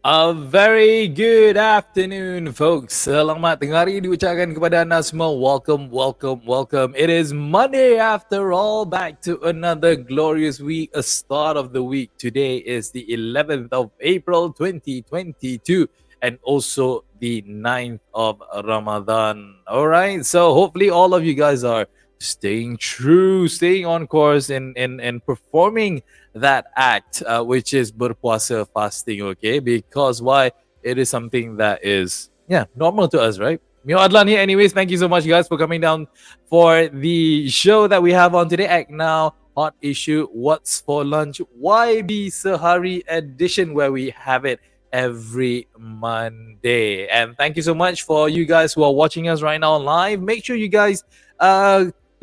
A very good afternoon, folks. Selamat tengah hari diucapkan kepada anda semua. Welcome, welcome, welcome. It is Monday after all, back to another glorious week, a start of the week. Today is the 11th of April, 2022, and also the 9th of Ramadan. All right, so hopefully all of you guys are staying true, staying on course, and performing that act, which is berpuasa fasting, okay? Because why? It is something that is, normal to us, right? Mio Adlan here. Anyways, thank you so much, guys, for coming down for the show that we have on today. Act Now, Hot Issue, What's for Lunch, YB Sehari edition, where we have it every Monday. And thank you so much for you guys who are watching us right now live. Make sure you guys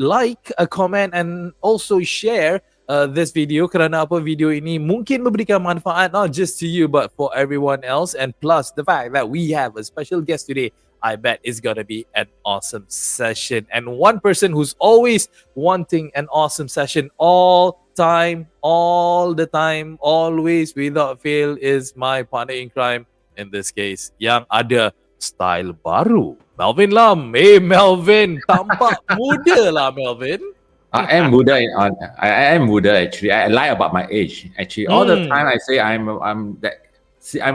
like, comment, and also share this video, kerana apa video ini mungkin memberikan manfaat not just to you but for everyone else. And plus the fact that we have a special guest today, I bet it's gonna be an awesome session. And one person who's always wanting an awesome session all the time, always without fail, is my partner in crime in this case, yang ada style baru, Melvin Lam. Hey Melvin, tampak muda lah Melvin. I am Buddha. I am Buddha. Actually, I lie about my age. Actually, all the time I say I'm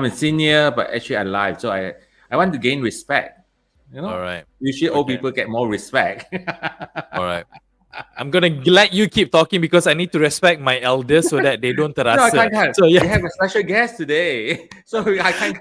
a senior, but actually I lie. So I want to gain respect. You know. All right. Usually, old people get more respect. All right. I'm gonna let you keep talking because I need to respect my elders so that they don't terasa. No, I can't. So we have a special guest today, so I can't.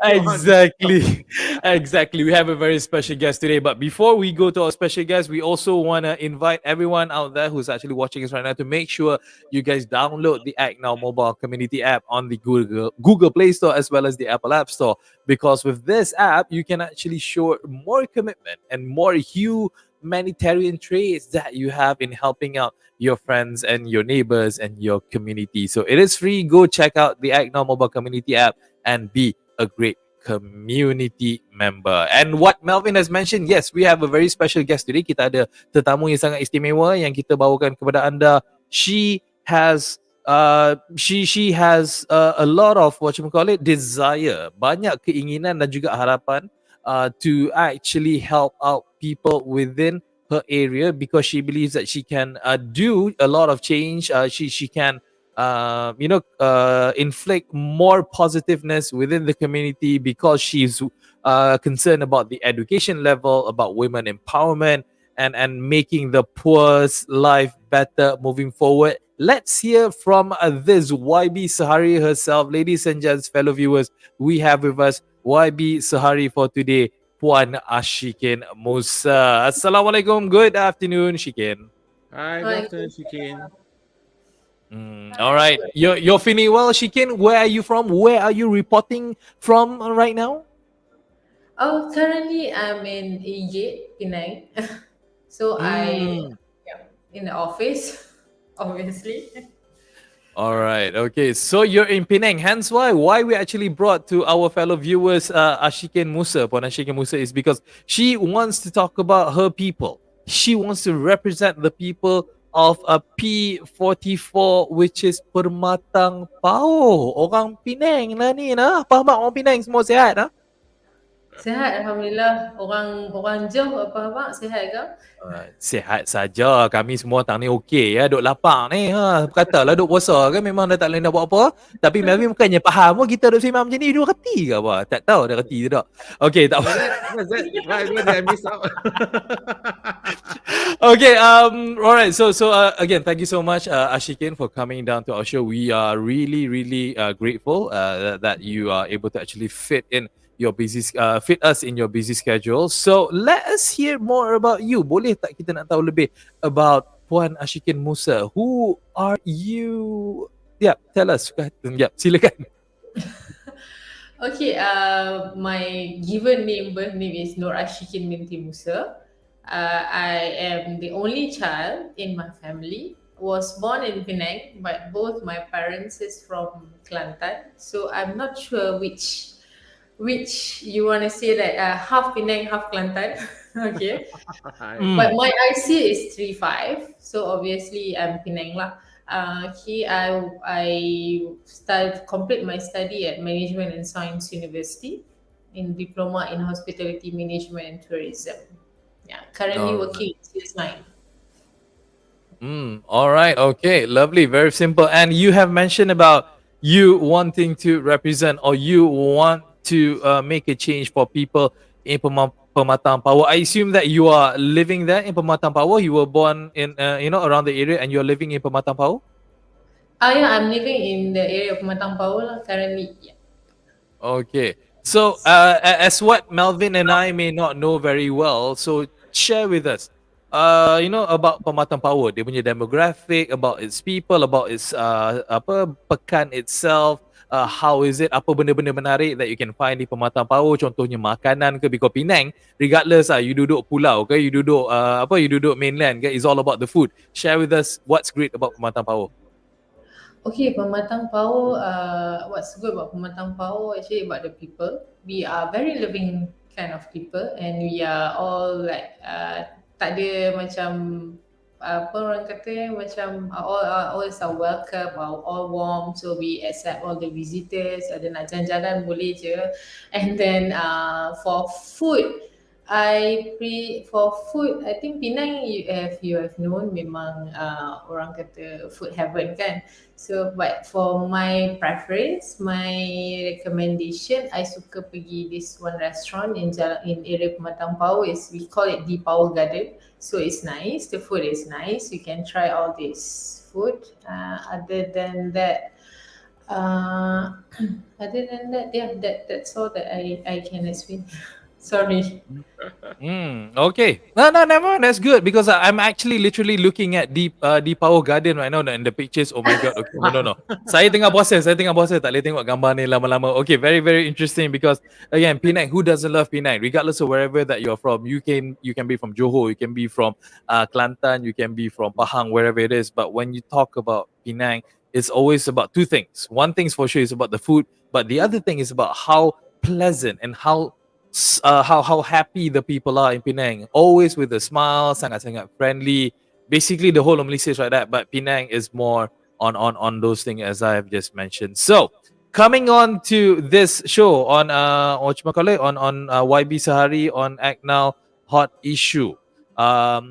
Exactly. We have a very special guest today. But before we go to our special guest, we also wanna invite everyone out there who's actually watching us right now to make sure you guys download the Act Now mobile community app on the Google Play Store as well as the Apple App Store. Because with this app, you can actually show more commitment and more humanitarian traits that you have in helping out your friends and your neighbors and your community. So it is free. Go check out the Act Now mobile community app and be a great community member. And what Melvin has mentioned, yes, we have a very special guest today. Kita ada tetamu yang sangat istimewa yang kita bawakan kepada anda. She has a lot of desire, banyak keinginan dan juga harapan to actually help out people within her area, because she believes that she can do a lot of change. She can inflict more positiveness within the community, because she's concerned about the education level, about women empowerment, and making the poor's life better moving forward. Let's hear from this YB Sehari herself. Ladies and gents, fellow viewers, we have with us YB Sehari for today, Puan Asyikin Musa. Assalamualaikum. Good afternoon, Shikin. Hi, good afternoon, Shikin. All right. You're feeling well, Shikin? Where are you from? Where are you reporting from right now? Oh, currently I'm in EJ, Penang. So I'm in the office, obviously. All right. Okay. So you're in Penang. Hence why we actually brought to our fellow viewers Asyikin Musa. Puan Asyikin Musa is because she wants to talk about her people. She wants to represent the people of a P44, which is Permatang Pao. Orang Penang lah ni nah. Apa abang orang Penang semua sihat ah? Sihat, Alhamdulillah. Orang Johor apa abang sihat ke? Sihat saja. Kami semua tang ni okey ya. Duk lapar ni. Katalah duk puasa kan memang dah tak boleh nak buat apa. Tapi Melvin bukannya faham kita duk sembang macam ni. Dia reti ke apa? Tak tahu dia reti ke tak. Okey, tak apa. What's that? Why did I miss out? Okay, all right. So again, thank you so much, Asyikin, for coming down to our show. We are really grateful that you are able to actually fit us in your busy schedule. So let us hear more about you. Boleh tak kita nak tahu lebih about Puan Asyikin Musa? Who are you? Yeah, tell us. Yeah, silakan. Okay, my given name, birth name is Nur Asyikin binti Musa. I am the only child in my family. Was born in Penang, but both my parents is from Kelantan. So I'm not sure which you want to say that half Penang, half Kelantan. Okay. But my IC is 35, so obviously I'm Penang lah. Okay, I complete my study at Management and Science University in Diploma in Hospitality Management and Tourism. Yeah, currently Alright. working since 9. All right. Okay. Lovely. Very simple. And you have mentioned about you wanting to represent or you want to make a change for people in Pematang Power. I assume that you are living there in Pematang Power. You were born in, around the area and you're living in Pematang Power? Yeah, I'm living in the area of Pematang Power lah, currently. Yeah. Okay. So, as what Melvin and I may not know very well, so share with us, about Pematang Power, dia punya demographic, about its people, about its pekan itself, how is it, apa benda-benda menarik that you can find di Pematang Power, contohnya makanan ke, because Penang, regardless you duduk pulau ke, you duduk mainland ke, it's all about the food. Share with us what's great about Pematang Power. Okay, Pematang Power, what's good about Pematang Power actually about the people. We are very loving kind of people and we are all like, tak ada macam, apa orang kata macam always are welcome, all warm, so we accept all the visitors. Ada nak jalan-jalan boleh je. And then for food, I think Penang you have known memang orang kata food heaven kan. So but for my preference, my recommendation, I suka pergi this one restaurant in area Pematang Power, is we call it the Power Garden. So it's nice, the food is nice, you can try all this food. Other than that, yeah, that's all that I can explain. Sorry. Okay. No, never mind. That's good because I'm actually literally looking at the Power Garden right now and the pictures. Oh my god. Okay, no. Saya tengah puasa. Tak boleh tengok gambar ni lama-lama. Okay, very very interesting because again, Penang. Who doesn't love Penang? Regardless of wherever that you're from, you can be from Johor, you can be from Kelantan, you can be from Pahang, wherever it is. But when you talk about Penang, it's always about two things. One thing for sure is about the food, but the other thing is about how pleasant and how happy the people are in Penang. Always with a smile, sangat-sangat friendly. Basically, the whole of Malaysia is like that, but Penang is more on those things as I have just mentioned. So, coming on to this show on YB Sehari on Act Now Hot Issue.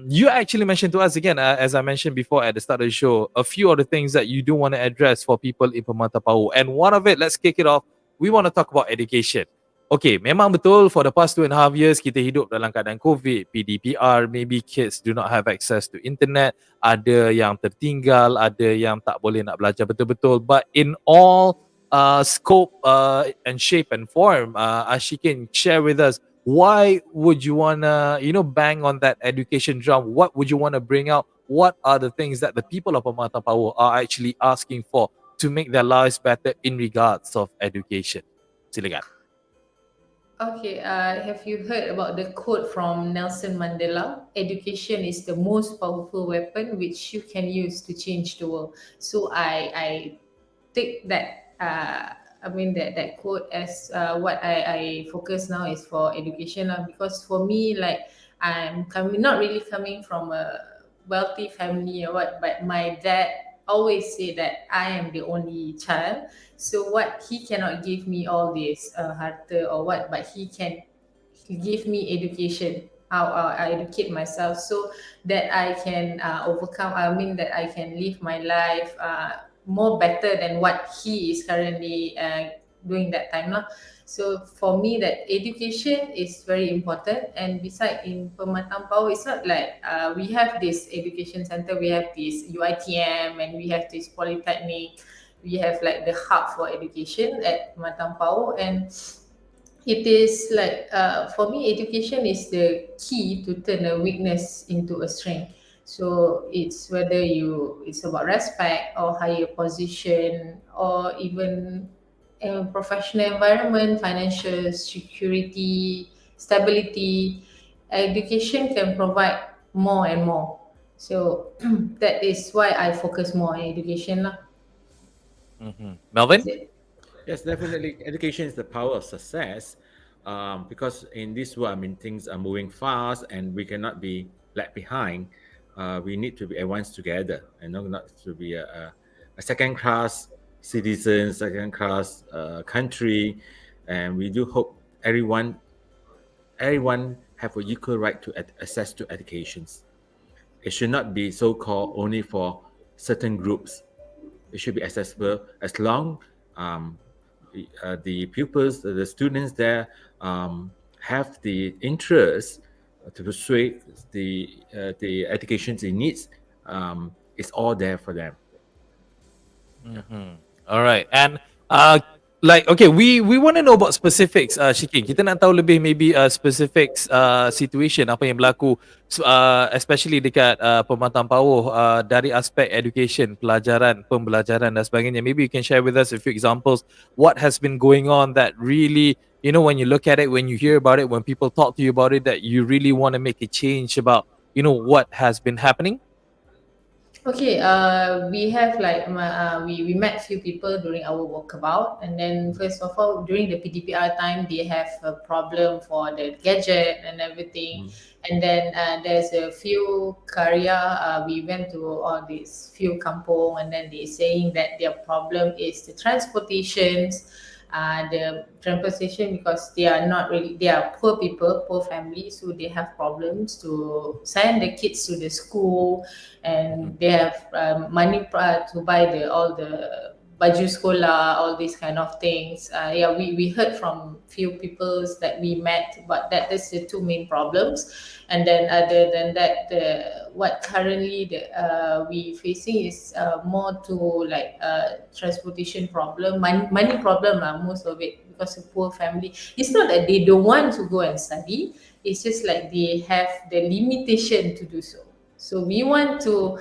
You actually mentioned to us again, as I mentioned before at the start of the show, a few of the things that you do want to address for people in Pematang Power. And one of it, let's kick it off. We want to talk about education. Okay, memang betul for the past 2.5 years kita hidup dalam keadaan COVID, PDPR, maybe kids do not have access to internet, ada yang tertinggal, ada yang tak boleh nak belajar betul-betul. But in all scope and shape and form, Asyikin, share with us, why would you wanna, bang on that education drum? What would you wanna bring out? What are the things that the people of Pematang Power are actually asking for to make their lives better in regards of education? Silakan. Okay, have you heard about the quote from Nelson Mandela? Education is the most powerful weapon which you can use to change the world. So I take that, that quote as what I focus now is for education because for me, like I'm not really coming from a wealthy family or what, but my dad always say that I am the only child. So what, he cannot give me all this harta or what, but he can give me education, how I educate myself so that I can overcome, I mean that I can live my life more better than what he is currently doing that time lah. So for me, that education is very important. And beside in Pematang Power, it's not like we have this education center, we have this UITM, and we have this polytechnic, we have like the hub for education at Pematang Power. And it is like for me, education is the key to turn a weakness into a strength. So it's whether it's about respect or higher position, or even a professional environment, financial security, stability. Education can provide more and more. So that is why I focus more on education lah. Melvin? Yes, definitely. Education is the power of success, because in this world, I mean, things are moving fast, and we cannot be left behind. We need to be advanced together, and not to be a second-class citizen, second-class country. And we do hope everyone have an equal right to access to educations. It should not be so-called only for certain groups. It should be accessible as long the pupils, the students there have the interest to pursue the education they need. It's all there for them. All right. And like, okay, we want to know about specifics, Shikin. Kita nak tahu lebih maybe specifics situation apa yang berlaku, especially dekat Pematang Power dari aspek education, pelajaran, pembelajaran dan sebagainya. Maybe you can share with us a few examples what has been going on that really, you know, when you look at it, when you hear about it, when people talk to you about it, that you really want to make a change about, you know, what has been happening. Okay, we have like we met few people during our walkabout, and then first of all, during the PDPR time, they have a problem for the gadget and everything. And then there's a few karya, we went to all these few kampong, and then they saying that their problem is the transportations. The transportation, because they are not really, they are poor people, poor families, so they have problems to send the kids to the school, and they have money to buy all the baju sekolah, all these kind of things. Yeah, we heard from few people that we met, but that is the two main problems. And then other than that, what currently we facing is more to like transportation problem, money problem most of it, because of poor family. It's not that they don't want to go and study, it's just like they have the limitation to do so. So we want to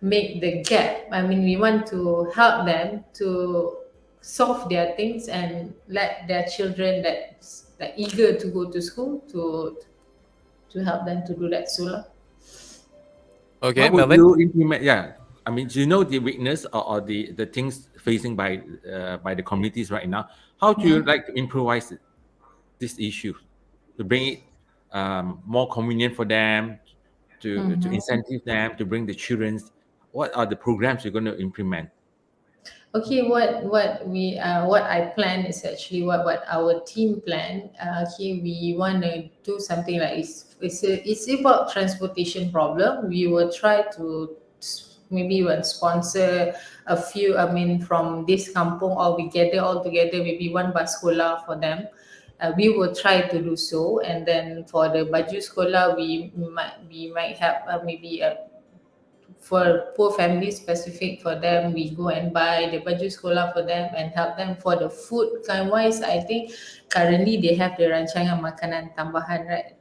make the gap. I mean, we want to help them to solve their things and let their children that's like eager to go to school to help them to do that. So, okay, what would Melvin? you implement? Yeah, I mean, do you know the weakness or the things facing by the communities right now? How do you like to improvise this issue to bring it more convenient for them, to incentive them, to bring the children? What are the programs you're going to implement? okay, what I plan is actually what our team plan. Okay, we want to do something like it's about transportation problem. We will try to maybe we'll sponsor a few. I mean, from this kampong, or we gather all together, maybe one bus sekolah for them. We will try to do so, and then for the baju sekolah, we might have maybe for poor families, specific for them, we go and buy the baju sekolah for them and help them. For the food kind wise, I think currently they have the rancangan makanan tambahan, right,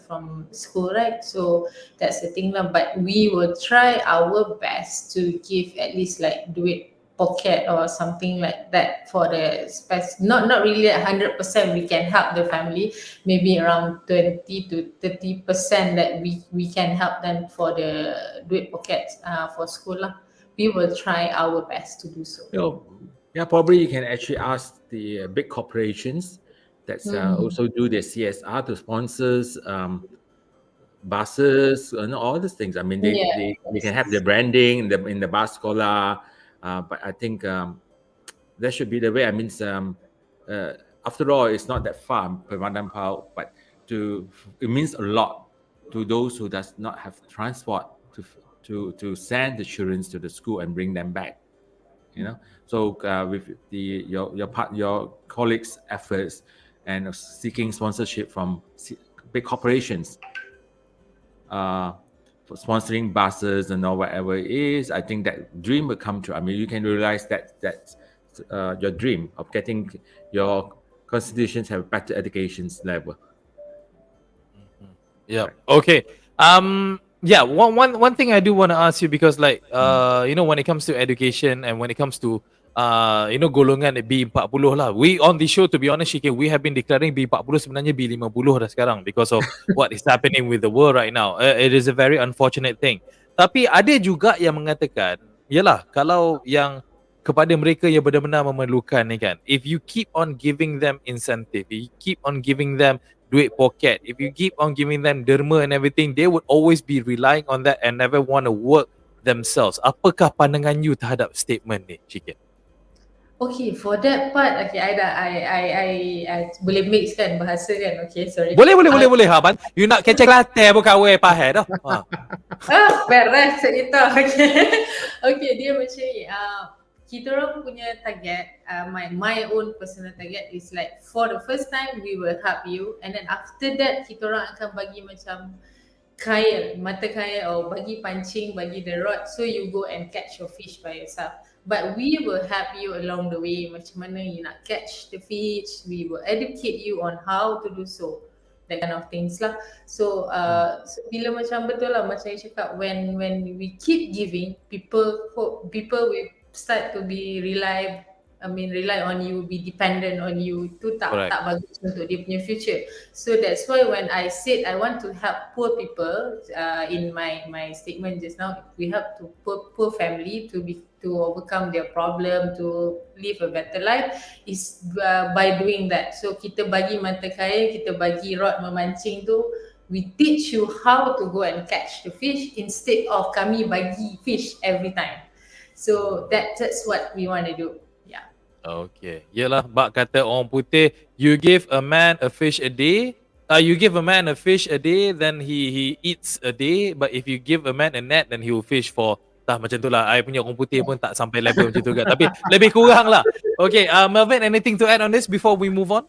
from school, right? So that's the thing lah. But we will try our best to give at least like duit pocket or something like that for the not really 100% we can help the family, maybe around 20 to 30% that we can help them for the duit pockets for school lah. We will try our best to do so. You know, yeah, probably you can actually ask the big corporations that also do their CSR to sponsors buses, all these things. I mean, they can have their branding in the bus sekolah, but I think that should be the way. I mean, after all, it's not that far, Permandan Pau, but it means a lot to those who does not have transport to send the children to the school and bring them back. So with your colleagues' efforts and seeking sponsorship from big corporations, for sponsoring buses and or whatever it is, I think that dream will come true. I mean, you can realize that your dream of getting your constituents have better educations level. Yeah. Okay. Yeah. One thing I do want to ask you, because when it comes to education and when it comes to golongan B40 lah. We on the show, to be honest, Shikin, we have been declaring B40 sebenarnya B50 dah sekarang because of what is happening with the world right now. It is a very unfortunate thing. Tapi ada juga yang mengatakan, yalah, kalau yang kepada mereka yang benar-benar memerlukan ni kan, if you keep on giving them incentive, you keep on giving them duit pocket, if you keep on giving them derma and everything, they would always be relying on that and never want to work themselves. Apakah pandangan you terhadap statement ni, Shikin? Okay, for that part, okay, I boleh mix kan bahasa kan? Okay, sorry. Boleh. Haban, you nak kecek latte bukan we pahe dah. Beres cerita. Okay, dia macam ni. Kita orang punya target, my own personal target is like, for the first time we will help you, and then after that kita orang akan bagi macam mata kail, or bagi pancing, bagi the rod, so you go and catch your fish by yourself. But we will help you along the way, macam mana you nak catch the fish, we will educate you on how to do so, that kind of things lah. So bila macam betul lah macam you cakap, when we keep giving, people will start to be rely on you, be dependent on you. Itu tak bagus untuk dia punya future. So that's why when I said I want to help poor people, in my statement just now, we help to poor family to overcome their problem, to live a better life, is by doing that. So kita bagi mata kail, kita bagi rod memancing tu, we teach you how to go and catch the fish instead of kami bagi fish every time. So that's what we want to do. Okay. Yelah, bak kata orang putih, you give a man a fish a day, you give a man a fish a day, then he eats a day. But if you give a man a net, then he will fish for, macam tu lah. I punya orang putih pun tak sampai level macam tu kan. Tapi lebih kurang lah. Okay, Melvin, anything to add on this before we move on?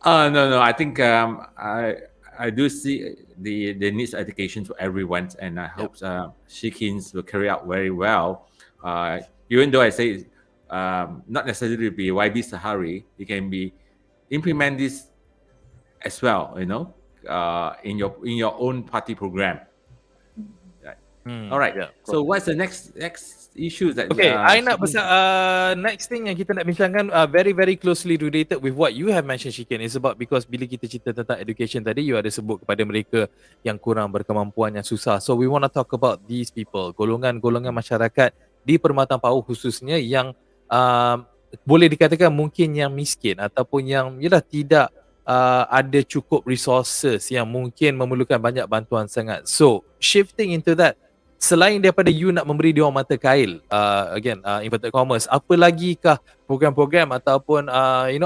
No. I think I do see the needs education for everyone, and I hope Shikins will carry out very well. Even though I say not necessarily be YB Sehari, you can implement this as well, in your own party program. All right. Yeah. So what's the next issues that? Okay, I nak pasal next thing yang kita nak bincangkan, very very closely related with what you have mentioned, Shikin, is about, because bila kita cerita tentang education tadi, you ada sebut kepada mereka yang kurang berkemampuan, yang susah. So we want to talk about these people, golongan masyarakat di Permatang Pau khususnya yang boleh dikatakan mungkin yang miskin ataupun yang tidak ada cukup resources, yang mungkin memerlukan banyak bantuan sangat. So shifting into that, selain daripada you nak memberi dia orang mata kail, again inverted commas, apa lagi kah program-program ataupun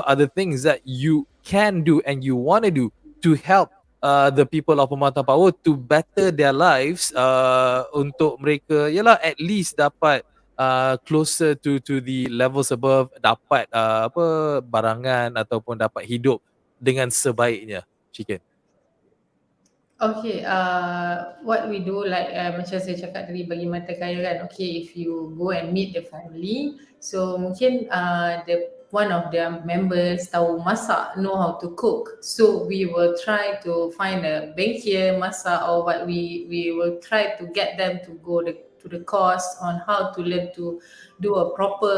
other things that you can do and you want to do to help the people of Permatang Pau to better their lives, untuk mereka at least dapat closer to the levels above, dapat barangan ataupun dapat hidup dengan sebaiknya, Chicken? Okay, what we do, like macam saya cakap tadi, bagi mata kail kan. Okay, if you go and meet the family, so mungkin one of their members tahu masak, know how to cook, so we will try to find a bengkel masak, or what we will try to get them to go to the course on how to learn to do a proper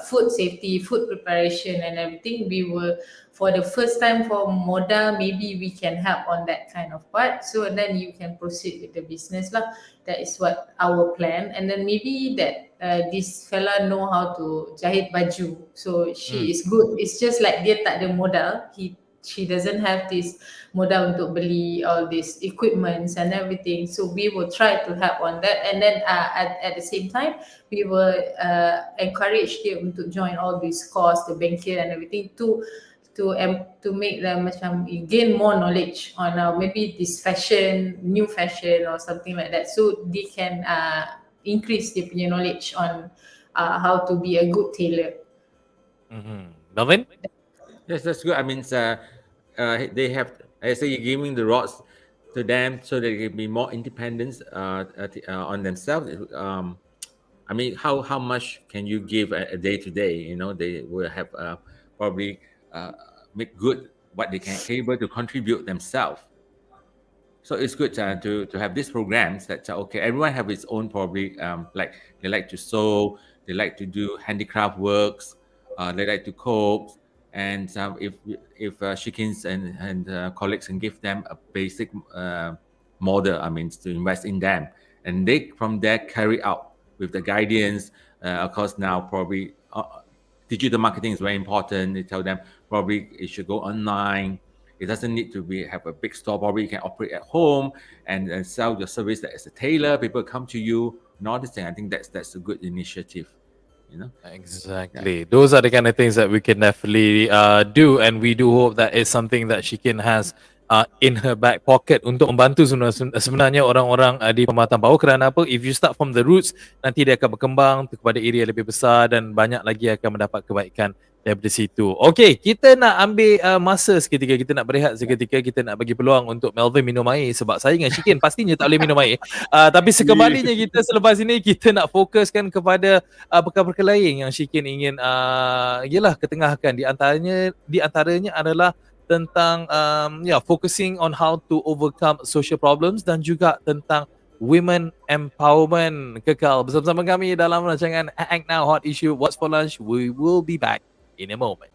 food safety, food preparation and everything. We will, for the first time, for modal, maybe we can help on that kind of part, so then you can proceed with the business lah. That is what our plan. And then maybe that this fella know how to jahit baju, so she is good. It's just like dia tak ada modal, she doesn't have this modal untuk beli all these equipments and everything. So we will try to help on that, and then at the same time we will encourage dia untuk join all these course, the banking and everything, to make them macam gain more knowledge on maybe this fashion, new fashion or something like that, so they can increase dia punya knowledge on how to be a good tailor. Melvin? Yes, that's good. I mean, they have, I say, you're giving the rods to them so they can be more independent on themselves. I mean, how much can you give a day to day? You know, they will have probably make good what they can able to contribute themselves. So it's good to have these programs that okay, everyone have its own probably like they like to sew, they like to do handicraft works, they like to cook, and if Shikins and colleagues can give them a basic model, I mean, to invest in them, and they from there carry out with the guidance. Of course, now probably digital marketing is very important. They tell them probably it should go online. It doesn't need to have a big store. Probably you can operate at home and sell your service as a tailor. People come to you and all this thing. I think that's a good initiative. You know, exactly. Those are the kind of things that we can definitely do, and we do hope that it's something that Asyikin has in her back pocket untuk membantu sebenarnya orang-orang di Pematang Power. Kerana apa? If you start from the roots, nanti dia akan berkembang kepada area lebih besar dan banyak lagi akan mendapat kebaikan daripada situ. Okey, kita nak ambil masa seketika, kita nak berehat seketika, kita nak bagi peluang untuk Melvin minum air sebab saya dengan Asyikin pastinya tak boleh minum air. Tapi sekembalinya kita selepas ini kita nak fokuskan kepada perkara-perkara lain yang Asyikin ingin ketengahkan. Di antaranya adalah tentang focusing on how to overcome social problems dan juga tentang women empowerment. Kekal bersama kami dalam rancangan Act Now Hot Issue What's for Lunch. We will be back in a moment.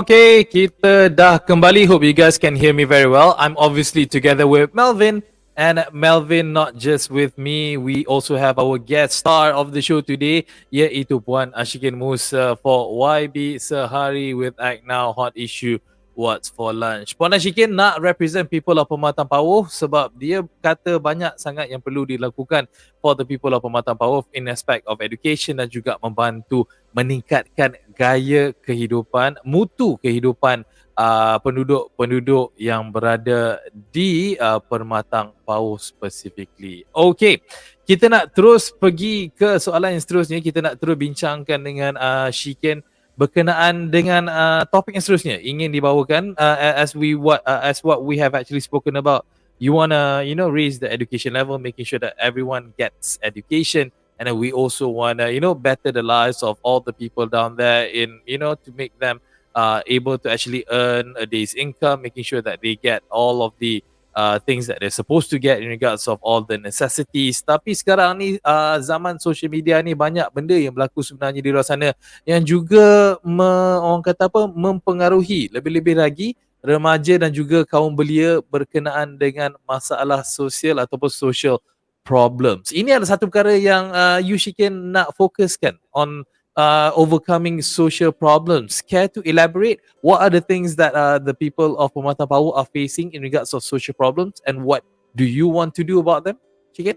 Okay, kita dah kembali. Hope you guys can hear me very well. I'm obviously together with Melvin. And Melvin, not just with me, we also have our guest star of the show today, iaitu Puan Asyikin Musa for YB Sehari with Act Now Hot Issue What's for Lunch. Puan Asyikin nak represent people of Pematang Power sebab dia kata banyak sangat yang perlu dilakukan for the people of Pematang Power in aspect of education dan juga membantu meningkatkan gaya kehidupan, mutu kehidupan penduduk-penduduk yang berada di Permatang Power specifically. Okay, kita nak terus pergi ke soalan yang seterusnya. Kita nak terus bincangkan dengan Asyikin berkenaan dengan topik yang seterusnya ingin dibawakan as what we have actually spoken about. You wanna raise the education level, making sure that everyone gets education, and then we also wanna better the lives of all the people down there in to make them able to actually earn a day's income, making sure that they get all of the things that they're supposed to get in regards of all the necessities. Tapi sekarang ni zaman social media ni banyak benda yang berlaku sebenarnya di luar sana yang juga orang kata apa, mempengaruhi lebih-lebih lagi remaja dan juga kaum belia berkenaan dengan masalah sosial ataupun social problems. Ini adalah satu perkara yang Asyikin nak fokuskan on overcoming social problems. Care to elaborate? What are the things that the people of Pematang Power are facing in regards of social problems, and what do you want to do about them, Asyikin?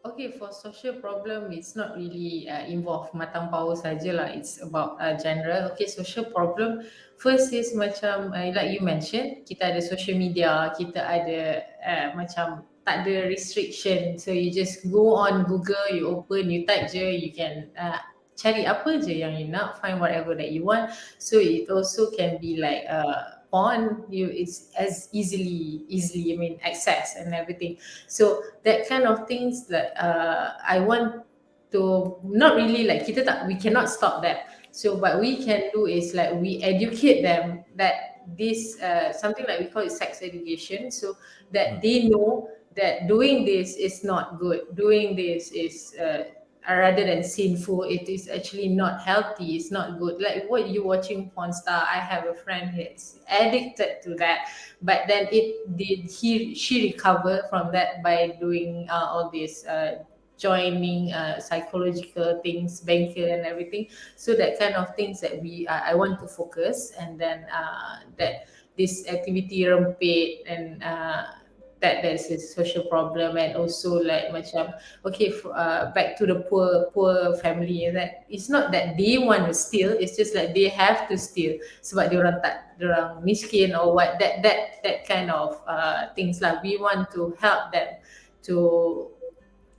Okay, for social problem, it's not really involve matang power saja lah. It's about general. Okay, social problem. First is macam like you mentioned, kita ada social media, kita ada macam tak ada restriction. So you just go on Google, you open, you type je, you can cari apa je yang you nak, find whatever that you want. So it also can be like porn. It's as easily I mean access and everything. So that kind of things that I want to not really like we cannot stop that. So what we can do is like we educate them that this something like we call it sex education, so that they know that doing this is not good. Doing this is rather than sinful, it is actually not healthy, it's not good. Like what you watching porn star, I have a friend that's addicted to that, but then she recover from that by doing all this joining psychological things, banker and everything. So that kind of things that I want to focus, and then that this activity rempit and that there's a social problem, and also like macam okay back to the poor family, that it's not that they want to steal, it's just like they have to steal sebab diorang miskin or what, that kind of things lah. We want to help them to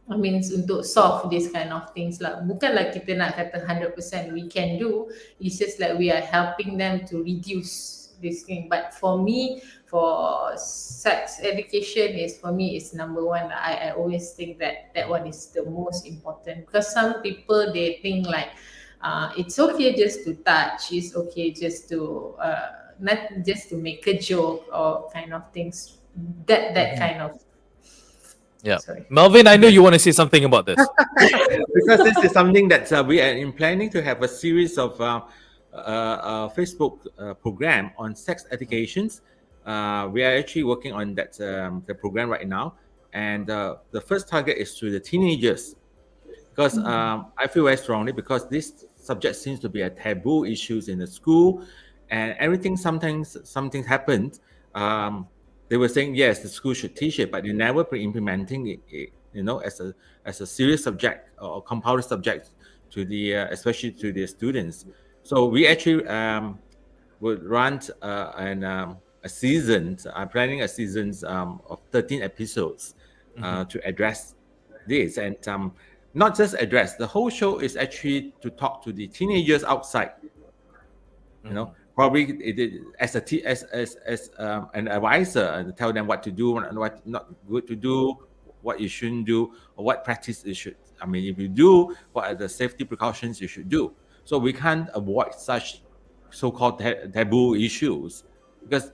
untuk solve this kind of things lah. Bukanlah kita nak kata 100% we can do, it's just like we are helping them to reduce this thing. But for me, for sex education for me is number one. I always think that one is the most important, because some people they think like it's okay just to touch, it's okay just to not just to make a joke or kind of things, that kind of. Yeah. Sorry. Melvin, I know you want to say something about this. Because this is something that we are in planning to have a series of Facebook program on sex educations. We are actually working on that the program right now, and the first target is to the teenagers, because I feel very strongly, because this subject seems to be a taboo issues in the school, and everything sometimes something happened. They were saying yes, the school should teach it, but they never been implementing it, as a serious subject or compulsory subject to the especially to the students. So we actually would run a season. I'm planning a season of 13 episodes to address this, and not just address. The whole show is actually to talk to the teenagers outside. Probably as an advisor, and tell them what to do and what not good to do, what you shouldn't do, or what practice you should. I mean, if you do, what are the safety precautions you should do? So we can't avoid such so-called taboo issues, because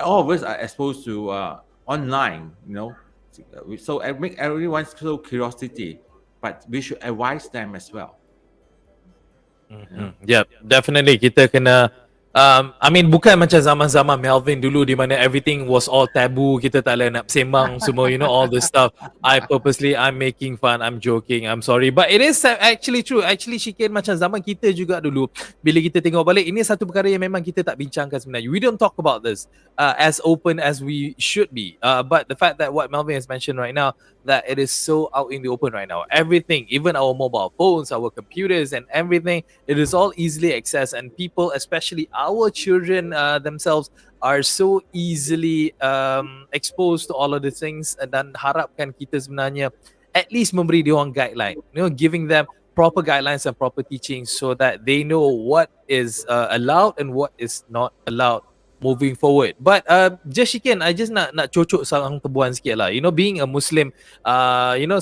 all of us are exposed to online. So I make everyone's so curiosity, but we should advise them as well. Yeah, definitely kita kena I mean bukan macam zaman-zaman Melvin dulu di mana everything was all taboo, kita tak boleh nak sembang semua, all this stuff. I'm making fun, I'm joking, I'm sorry, but it is actually true. Actually Syikin, macam zaman kita juga dulu, bila kita tengok balik, ini satu perkara yang memang kita tak bincangkan sebenarnya. We don't talk about this as open as we should be, but the fact that what Melvin has mentioned right now, that it is so out in the open right now, everything, even our mobile phones, our computers and everything, it is all easily accessed, and people, especially our children themselves, are so easily exposed to all of the things. Dan harapkan kita sebenarnya at least memberi dia orang guideline, giving them proper guidelines and proper teaching, so that they know what is allowed and what is not allowed moving forward. But just Syikin, I just nak cocok sarang tebuan sikit lah. Being a Muslim,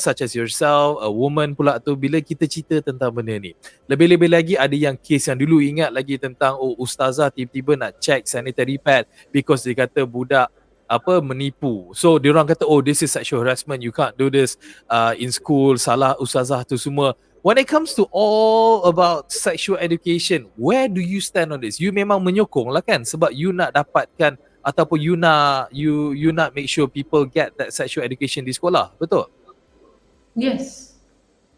such as yourself, a woman pula tu, bila kita cerita tentang benda ni, lebih-lebih lagi ada yang case yang dulu ingat lagi tentang ustazah tiba-tiba nak check sanitary pad because dia kata budak menipu. So dia orang kata this is sexual harassment, you can't do this in school, salah ustazah tu semua. When it comes to all about sexual education, where do you stand on this? You memang menyokong lah kan, sebab you nak dapatkan ataupun you nak make sure people get that sexual education di sekolah, betul? Yes,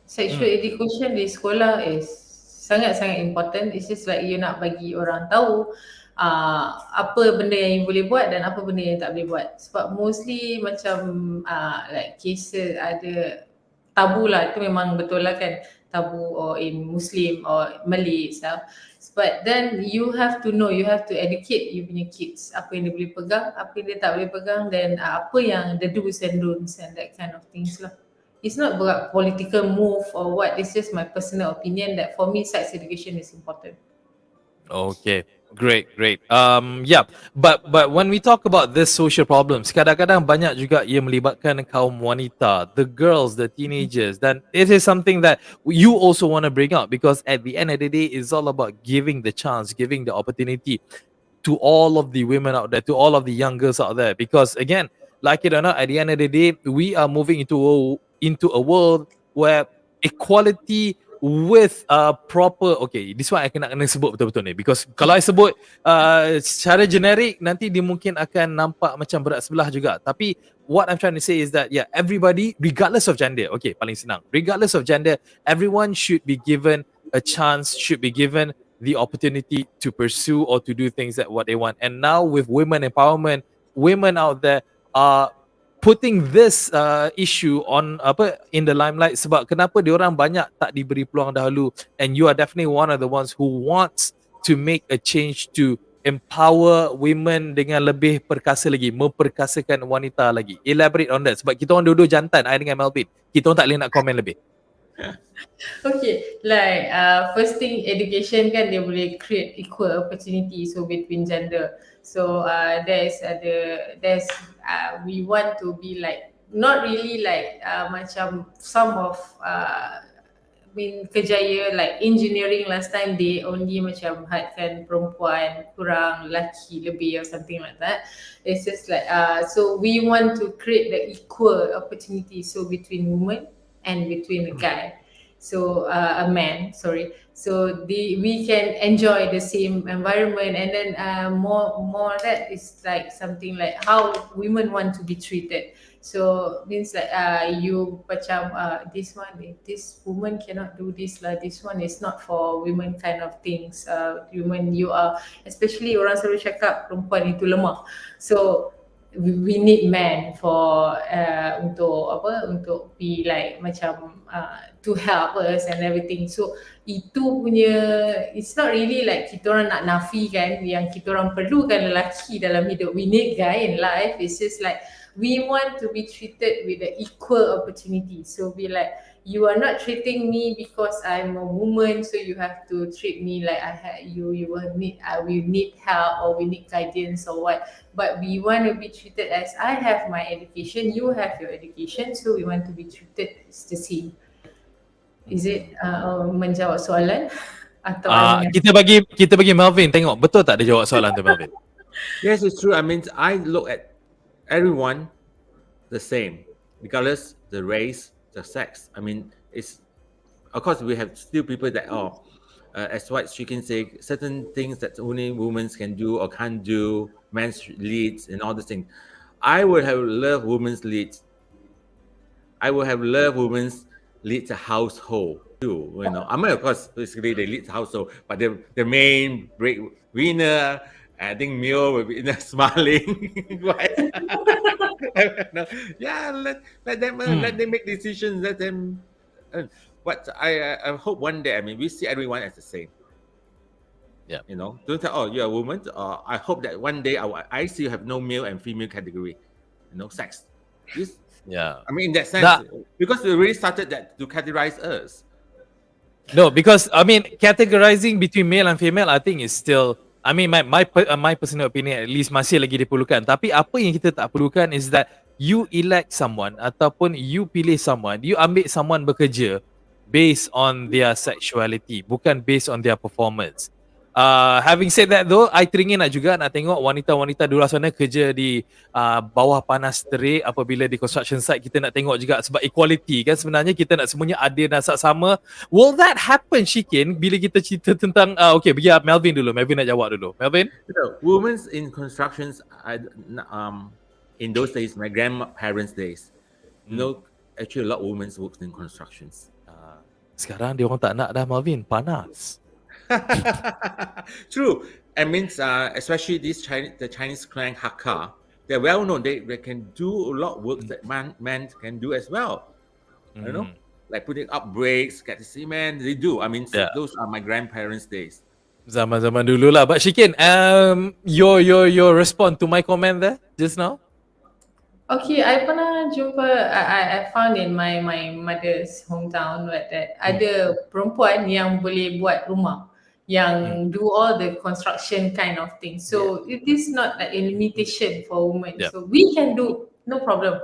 sexual education di sekolah is sangat-sangat important. It's just like you nak bagi orang tahu apa benda yang you boleh buat dan apa benda yang tak boleh buat. Sebab mostly macam like cases ada tabu lah, itu memang betul lah kan, tabu or in Muslim or Malay itself. But then you have to know, you have to educate you punya kids apa yang dia boleh pegang, apa yang dia tak boleh pegang, dan apa yang the do's and don'ts and that kind of things lah. It's not about political move or what, it's just my personal opinion that for me sex education is important. Okay, great. Yeah, but when we talk about this social problems, kadang-kadang banyak juga ia melibatkan kaum wanita, the girls, the teenagers, dan it is something that you also want to bring up because at the end of the day, it's all about giving the chance, giving the opportunity to all of the women out there, to all of the young girls out there. Because again, like it or not, at the end of the day, we are moving into a world where equality with proper, okay, this one I kena sebut betul-betul ni, because kalau I sebut secara generik nanti dia mungkin akan nampak macam berat sebelah juga. Tapi what I'm trying to say is that yeah, everybody regardless of gender, okay, paling senang, regardless of gender, everyone should be given a chance, should be given the opportunity to pursue or to do things that what they want. And now with women empowerment, women out there are putting this issue on in the limelight. Sebab kenapa diorang banyak tak diberi peluang dahulu, and you are definitely one of the ones who wants to make a change to empower women dengan lebih perkasa lagi, memperkasakan wanita lagi. Elaborate on that, sebab kita orang dua-dua jantan, I dengan Melvin, kita orang tak boleh nak komen lebih. Okay, like first thing, education kan dia boleh create equal opportunity so between gender. So there's we want to be like not really like macam some of kerjaya like engineering last time they only macam hadkan perempuan kurang, lelaki lebih or something like that. It's just like so we want to create the equal opportunity so between women and between a guy. So a man, sorry. So we can enjoy the same environment, and then more that is like something like how women want to be treated. So means like you macam this woman cannot do this lah. This one is not for women kind of things. Women, you are, especially orang selalu cakap perempuan itu lemah. So we need men for untuk be like macam to help us and everything. So itu punya, it's not really like kita orang nak nafikan yang kita orang perlukan lelaki dalam hidup. We need guy in life. It's just like we want to be treated with the equal opportunity. So be like, you are not treating me because I'm a woman, so you have to treat me like you will need help or we need guidance or what. But we want to be treated as I have my education, you have your education, so we want to be treated as the same. Is it menjawab soalan? Atau kita bagi Melvin tengok betul tak dia jawab soalan tu, Melvin? Yes, it's true. I mean, I look at everyone the same, regardless the race, the sex. I mean, it's, of course we have still people that as what she can say, certain things that only women can do or can't do, men's leads and all the things. I would have loved women's leads. I would have loved women's lead the household too. You know, I mean, of course, basically they lead the household, but the main breadwinner, I think Mio will be smiling. Yeah, let them make decisions. Let them. But I hope one day, I mean, we see everyone as the same. Yeah. You know, don't say, oh, you're a woman. I hope that one day I see you have no male and female category. You know, sex. Yeah. I mean, in that sense, because we already started that to categorize us. No, because I mean, categorizing between male and female, I think is still, I mean, my personal opinion at least masih lagi diperlukan. Tapi apa yang kita tak perlukan is that you elect someone ataupun you pilih someone, you ambil someone bekerja based on their sexuality, bukan based on their performance. Having said that though, I teringin juga nak tengok wanita-wanita di luar sana kerja di bawah panas terik apabila di construction site. Kita nak tengok juga sebab equality kan, sebenarnya kita nak semuanya adil dan sama. Will that happen, Syikin, bila kita cerita tentang okay, bagi Melvin dulu. Melvin nak jawab dulu. Melvin? Women in constructions, in those days, my grandparents' days, actually a lot of women works in constructions. Sekarang dia orang tak nak dah, Melvin, panas. True. I mean, especially the Chinese clan Hakka, they're well known. They can do a lot of work that men can do as well. You know, like putting up bricks, get the cement. They do. I mean, Yeah. those are my grandparents' days. Zaman-zaman dulu lah. But Shikin, your response to my comment there just now? Okay, I pernah jumpa, I found in my mother's hometown that ada perempuan yang boleh buat rumah, yang do all the construction kind of thing. So it is not like a limitation for women. Yeah. So we can do, no problem.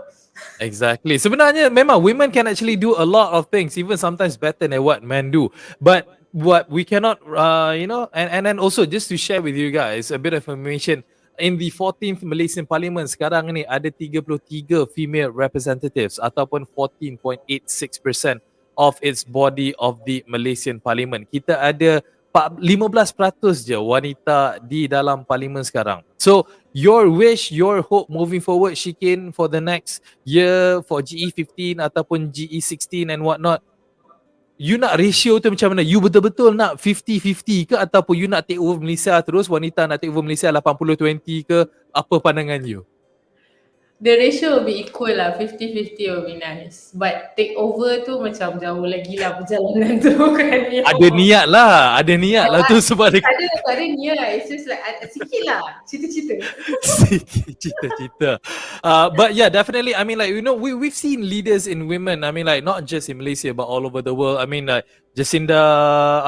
Exactly. Sebenarnya memang women can actually do a lot of things, even sometimes better than what men do. But what we cannot, and then also just to share with you guys a bit of information. In the 14th Malaysian Parliament sekarang ni ada 33 female representatives ataupun 14.86% of its body of the Malaysian Parliament. Kita ada 15% je wanita di dalam parlimen sekarang. So your wish, your hope moving forward, Shikin, for the next year for GE15 ataupun GE16 and whatnot, you nak ratio tu macam mana? You betul-betul nak 50-50 ke ataupun you nak take over Malaysia terus, wanita nak take over Malaysia 80-20 ke? Apa pandangan you? The ratio will be equal lah, 50-50 will be nice. But take over tu macam jauh lagi lah perjalanan tu kan. Ada niat lah tu sebab dia tak ada niat. It's just like sikit lah, cita-cita. Cita-cita. But yeah, definitely. I mean, like, you know, we've seen leaders in women. I mean, like, not just in Malaysia, but all over the world. I mean, like, Jacinda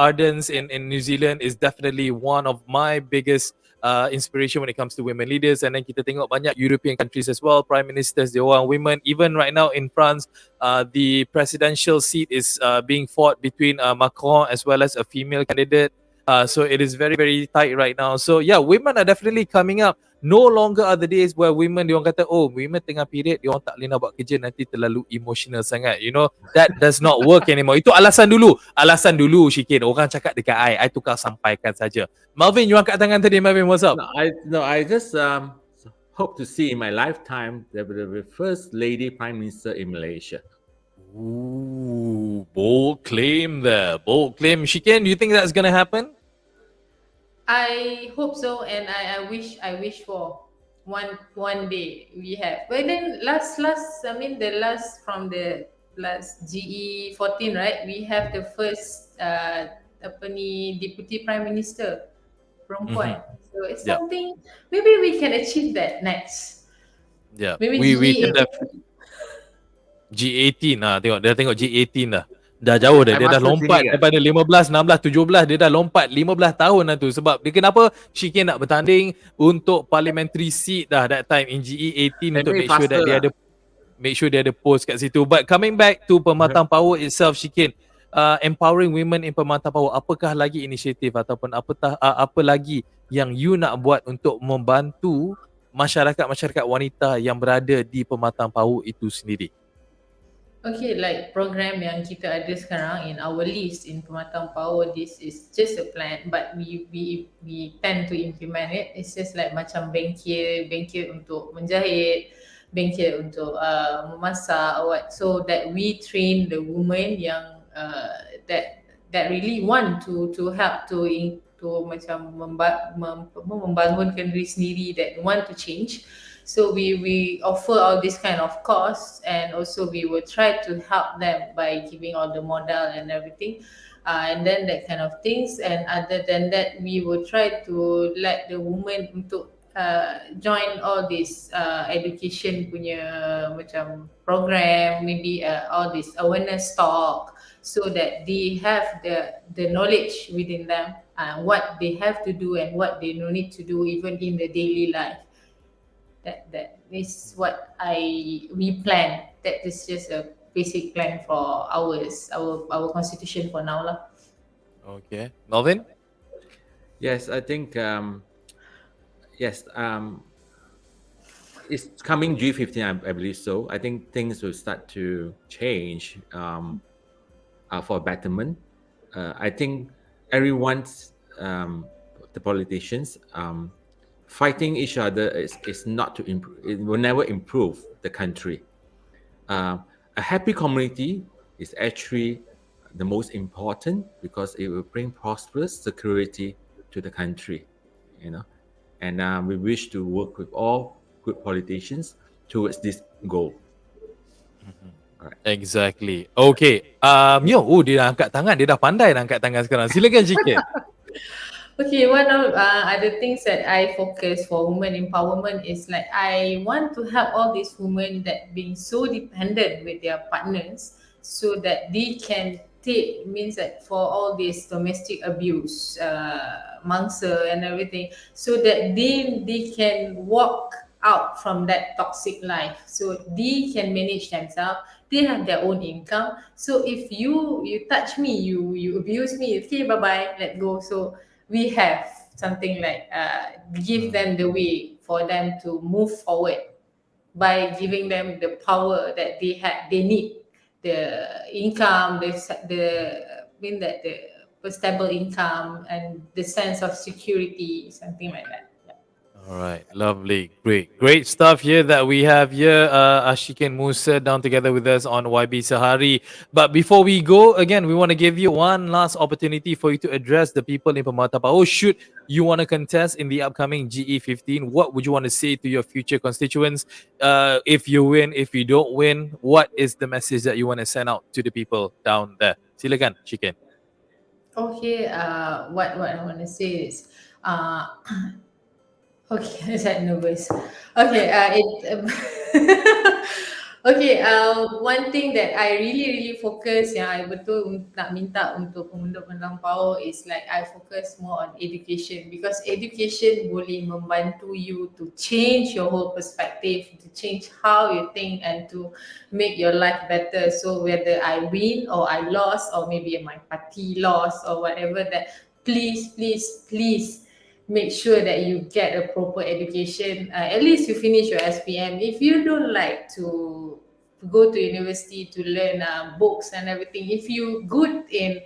Ardern in New Zealand is definitely one of my biggest inspiration when it comes to women leaders. And then kita tengok banyak European countries as well, prime ministers, they are women. Even right now in France, the presidential seat is being fought between Macron as well as a female candidate. So it is very, very tight right now. So yeah, women are definitely coming up. No longer are the days where women, diorang kata, oh, women tengah period, diorang tak boleh nak buat kerja, nanti terlalu emotional sangat. You know, that does not work anymore. Itu alasan dulu, Shikin. Orang cakap dekat I tukar sampaikan saja. Melvin, you angkat tangan tadi. Melvin, what's up? I just hope to see in my lifetime the first lady prime minister in Malaysia. Ooh, bold claim there. Bold claim. Shikin, do you think that's going to happen? I hope so, and I wish for one day we have. But then the last from the last GE14, right? We have the first deputy prime minister perempuan. So it's something maybe we can achieve that next. Yeah, maybe we can definitely. G18 lah, tengok G18 dah. Dah jauh dah. Dia dah lompat daripada 15, 16, 17. Dia dah lompat 15 tahun dah tu. Sebab dia kenapa Shikin nak bertanding untuk parliamentary seat dah that time in GE18 untuk make sure that dia ada post kat situ. But coming back to Permatang Power itself, Shikin, empowering women in Permatang Power, apakah lagi inisiatif ataupun apa lagi yang you nak buat untuk membantu masyarakat wanita yang berada di Permatang Power itu sendiri? Okay, like program yang kita ada sekarang in our list in Permatang Power, this is just a plan, but we tend to implement it. It's just like macam bengkel untuk menjahit, bengkel untuk memasak or what, so that we train the women yang that really want to help to macam membangunkan diri sendiri, that want to change. So we offer all this kind of course, and also we will try to help them by giving all the modal and everything, and then that kind of things. And other than that, we will try to let the women untuk join all this education punya macam program, maybe all this awareness talk, so that they have the knowledge within them, what they have to do and what they no need to do even in the daily life. That is what we plan. That is just a basic plan for our constitution for now lah. Okay, Melvin? Yes, I think it's coming G15, I believe so. I think things will start to change for betterment. I think everyone's the politicians fighting each other is not to improve. It will never improve the country. A happy community is actually the most important, because it will bring prosperous security to the country. and we wish to work with all good politicians towards this goal. Exactly. Okay. Mio, dia dah angkat tangan. Dia dah pandai dah angkat tangan sekarang. Silakan Asyikin. Okay, one of other things that I focus for women empowerment is like I want to help all these women that being so dependent with their partners, so that they can take, means that for all this domestic abuse, mangsa and everything, so that they can walk out from that toxic life, so they can manage themselves. They have their own income. So if you touch me, you abuse me, okay, bye bye, let go. So we have something like give them the way for them to move forward by giving them the power that they need, the income, the stable income and the sense of security, something like that. All right, lovely, great stuff here that we have here. Asyikin Musa down together with us on YB Sehari. But before we go, again, we want to give you one last opportunity for you to address the people in Permata Pauh. Should you want to contest in the upcoming GE15, what would you want to say to your future constituents? If you win, if you don't win, what is the message that you want to send out to the people down there? Silakan, Asyikin. Okay, what I want to say is, okay, saya nervous. Okay, okay, one thing that I really focus, yang I betul nak minta untuk pemuda-pemuda PAUH is like I focus more on education, because education boleh membantu you to change your whole perspective, to change how you think and to make your life better. So whether I win or I lost, or maybe my party lost or whatever, that please make sure that you get a proper education. At least you finish your SPM. If you don't like to go to university to learn books and everything, if you good in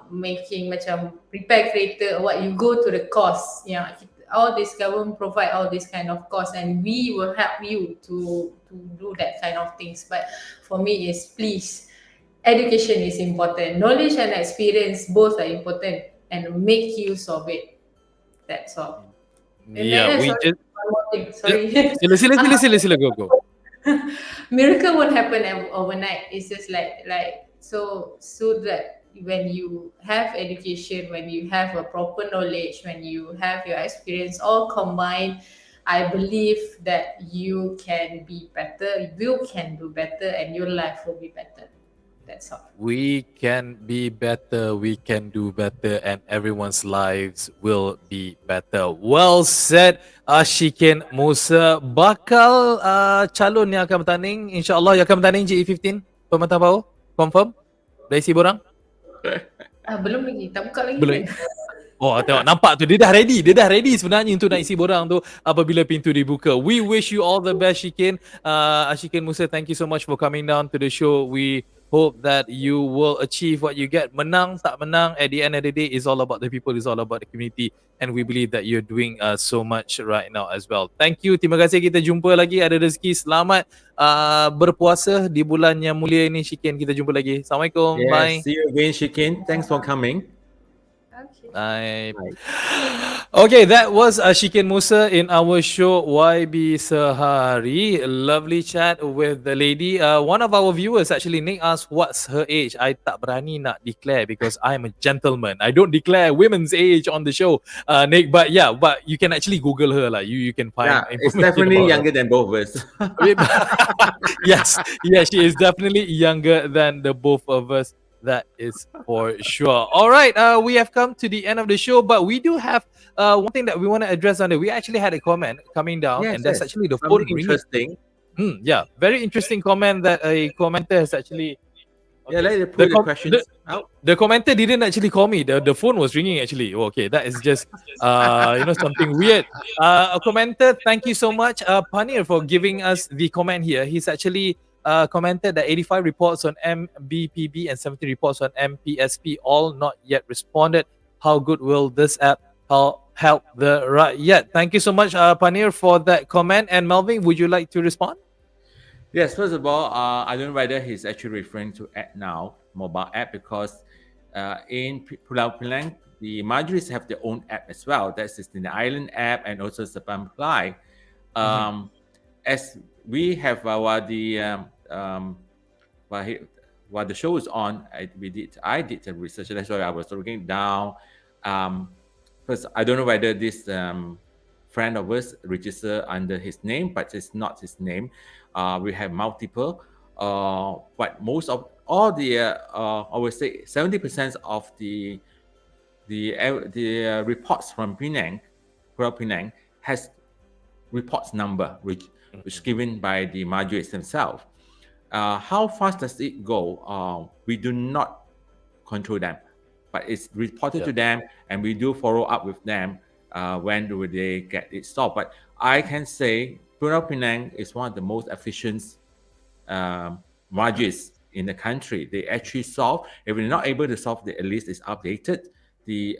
making macam repair kereta or what, you go to the course. Yeah, all this government provide all this kind of course, and we will help you to do that kind of things. But for me is, please, education is important. Knowledge and experience both are important, and make use of it. That's all. Yeah, we sorry, just one more thing. Sorry. sila go. Miracle won't happen overnight. It's just like so that when you have education, when you have a proper knowledge, when you have your experience all combined, I believe that you can be better, you can do better, and your life will be better. That's all. We can be better, we can do better, and everyone's lives will be better. Well said, Asyikin Musa. Bakal calon yang akan bertanding, insyaAllah yang akan bertanding GE15 Permata Pauh? Confirm? Dah isi borang? Belum lagi, tak buka lagi. Belum. Oh, tengok, nampak tu, dia dah ready sebenarnya untuk nak isi borang tu apabila pintu dibuka. We wish you all the best, Asyikin. Asyikin Musa, thank you so much for coming down to the show. We hope that you will achieve what you get. Menang, tak menang, at the end of the day, is all about the people, is all about the community. And we believe that you're doing so much right now as well. Thank you, terima kasih, kita jumpa lagi. Ada rezeki, selamat berpuasa di bulan yang mulia ini, Asyikin. Kita jumpa lagi. Assalamualaikum, Yes, bye. see you again, Asyikin. Thanks for coming. Okay. Bye. Okay, that was Asyikin Musa in our show YB Sehari. A lovely chat with the lady. One of our viewers actually, Nick, asked what's her age. I tak berani nak declare because I'm a gentleman. I don't declare women's age on the show, Nick. But yeah, but you can actually Google her. Like you can find. Yeah, it's definitely younger than both of us. Yes, she is definitely younger than the both of us. That is for sure. All right, we have come to the end of the show, but we do have one thing that we want to address on it. We actually had a comment coming down, and that's actually the phone ringing. Interesting. Yeah, very interesting comment that a commenter has actually. Okay. Yeah, let me put the questions out. The commenter didn't actually call me. The phone was ringing actually. Okay, that is just something weird. A commenter, thank you so much, Panir, for giving us the comment here. He's actually commented that 85 reports on MBPB and 70 reports on MPSP all not yet responded. How good will this app help the riot? Thank you so much, Panir, for that comment. And Melvin, would you like to respond? Yes, first of all, I don't know whether he's actually referring to App Now mobile app, because in Pulau Pinang, the Marjories have their own app as well. That's the Island app and also Supply. As we have while the show is on, I did the research. That's why I was looking down. First, I don't know whether this friend of us register under his name, but it's not his name. We have multiple, but most of all the I would say 70% of the reports from Penang, Pulau Penang, has reports number which given by the Marjories themselves. How fast does it go? We do not control them, but it's reported to them, and we do follow up with them when do they get it solved. But I can say Pulau Penang is one of the most efficient Marjories in the country. They actually solve. If we're not able to solve, at least it's updated in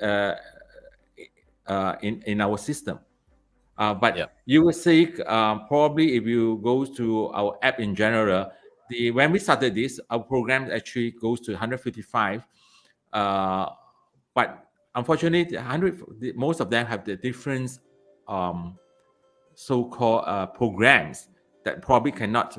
our system. But you will see probably if you go to our app in general, when we started this, our program actually goes to 155. But unfortunately, most of them have the different so-called programs that probably cannot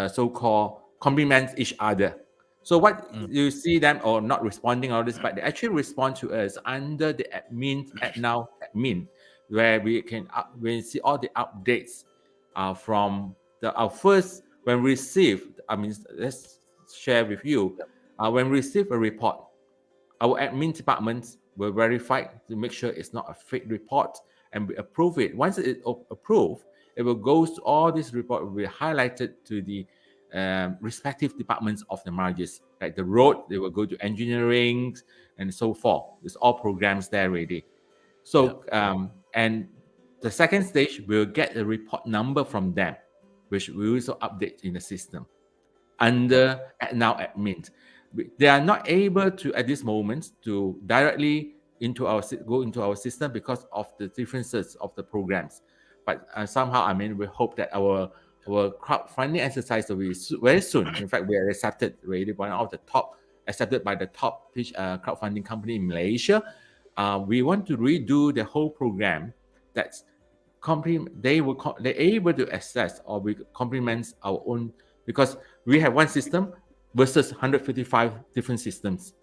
so-called complement each other. So what you see them or not responding all this, but they actually respond to us under the admin where we can see all the updates from our first when we receive. I mean, let's share with you when we receive a report, our admin department will verify to make sure it's not a fake report, and we approve it. Once it's approved, it will go to all these reports will be highlighted to the respective departments of the Marjories. Like the road, they will go to engineering and so forth. It's all programs there already. So and the second stage, we'll get a report number from them, which we also update in the system under now admin. They are not able to at this moment to directly go into our system because of the differences of the programs. But somehow, I mean, we hope that our crowdfunding exercise will be very soon. In fact, we are accepted already, one of the top, accepted by the top crowdfunding company in Malaysia. We want to redo the whole program. That's they're able to access or we complement our own, because we have one system versus 155 different systems.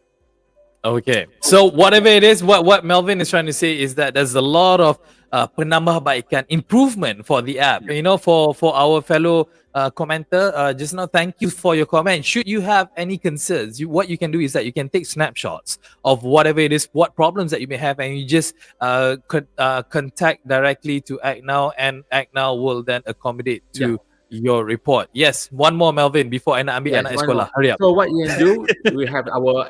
Okay, so whatever it is, what Melvin is trying to say is that there's a lot of penambahbaikan improvement for the app. You know, for our fellow commenter just now, thank you for your comment. Should you have any concerns, what you can do is that you can take snapshots of whatever it is, what problems that you may have, and you just contact directly to Act Now, and Act Now will then accommodate to your report. Yes, one more, Melvin, before I ambil anak sekolah. Hurry up. So what you can do, we have our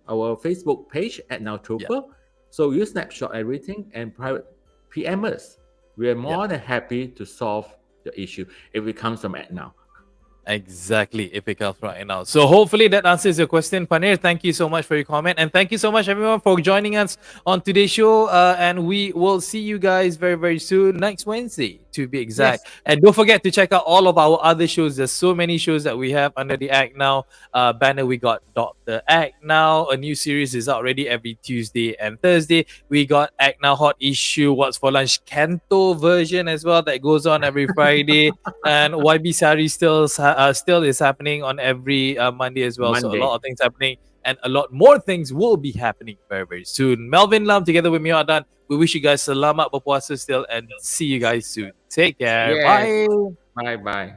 our Facebook page at Now Trooper. So you snapshot everything and private PM us. We are more than happy to solve the issue if it comes from Act Now. Exactly, if it comes right now. So hopefully that answers your question, Panir. Thank you so much for your comment, and thank you so much everyone for joining us on today's show. And we will see you guys very, very soon, next Wednesday to be exact. Yes. And don't forget to check out all of our other shows. There's so many shows that we have under the Act Now banner. We got Dr. Act Now, a new series is out already every Tuesday and Thursday. We got Act Now Hot Issue, What's for Lunch Canto version as well, that goes on every Friday. And YB Sehari still is happening on every Monday as well. So a lot of things happening, and a lot more things will be happening very, very soon. Melvin Lam together with me, Adan. We wish you guys selamat berpuasa still, and see you guys soon. Take care. Bye. Bye.